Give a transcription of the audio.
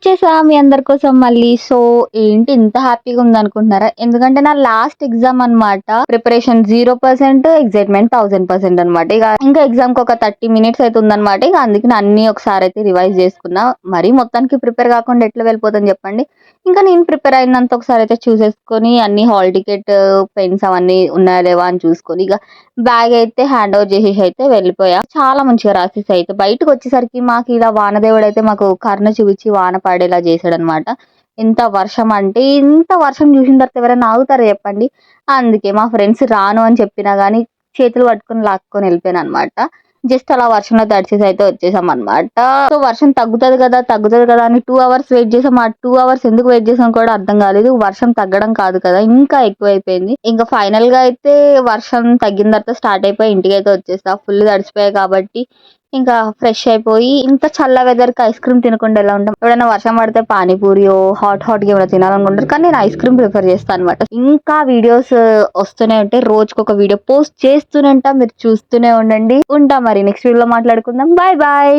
వచ్చేసా మీ అందరి కోసం మళ్ళీ. సో ఏంటి ఇంత హ్యాపీగా ఉందనుకుంటున్నారా? ఎందుకంటే నా లాస్ట్ ఎగ్జామ్ అన్నమాట. ప్రిపరేషన్ 0%, ఎక్సైట్‌మెంట్ 1000% అన్నమాట. ఇంకా ఎగ్జామ్‌కి ఒక 30 మినిట్స్ అయితే ఉందన్నమాట. ఇక అందుకని అన్నీ ఒకసారి అయితే రివైజ్ చేసుకున్నా. మరీ మొత్తానికి ప్రిపేర్ కాకుండా ఎట్లా వెళ్ళిపోతాను చెప్పండి. ఇంకా నేను ప్రిపేర్ అయినంత ఒకసారి అయితే చూసేసుకొని అన్ని హాల్ టికెట్, పెన్స్ అవన్నీ ఉన్నాయా లేవా అని చూసుకొని ఇక బ్యాగ్ అయితే హ్యాండ్ ఓవర్ చేసేసి అయితే వెళ్ళిపోయా. చాలా మంచిగా రాసేసి అయితే బయటకు వచ్చేసరికి మాకు ఇలా వానదేవుడు అయితే మాకు కరుణ చూపించి వాన పడేలా చేశాడనమాట. ఎంత వర్షం అంటే ఇంత వర్షం చూసిన తర్వాత ఎవరైనా ఆగుతారా చెప్పండి. అందుకే మా ఫ్రెండ్స్ రాను అని చెప్పినా గానీ చేతులు పట్టుకొని లాక్కొని వెళ్ళిపోయాననమాట. జస్ట్ అలా వర్షంలో తడిచేసి అయితే వచ్చేసామనమాట. సో వర్షం తగ్గుతది కదా అని 2 అవర్స్ వెయిట్ చేసాం. ఆ 2 అవర్స్ ఎందుకు వెయిట్ చేసాం కూడా అర్థం కాలేదు. వర్షం తగ్గడం కాదు కదా, ఇంకా ఎక్కువైపోయింది. ఇంకా ఫైనల్ గా అయితే వర్షం తగ్గిన తర్వాత స్టార్ట్ అయిపోయి ఇంటికైతే వచ్చేసా. ఫుల్ తడిసిపోయాయి కాబట్టి ఇంకా ఫ్రెష్ అయిపోయి, ఇంత చల్ల వెదర్ కి ఐస్ క్రీమ్ తినకుండా ఎలా ఉంటాం. ఎప్పుడైనా వర్షం పడితే పానీపూరియో హాట్ గా ఏమైనా తినాలనుకుంటారు, కానీ నేను ఐస్ క్రీమ్ ప్రిఫర్ చేస్తాను అనమాట. ఇంకా వీడియోస్ వస్తూనే ఉంటాయి, రోజుకొక వీడియో పోస్ట్ చేస్తూనే ఉంటా, మీరు చూస్తూనే ఉండండి. ఉంటా మరి నెక్స్ట్ వీడియోలో మాట్లాడుకుందాం. Bye bye.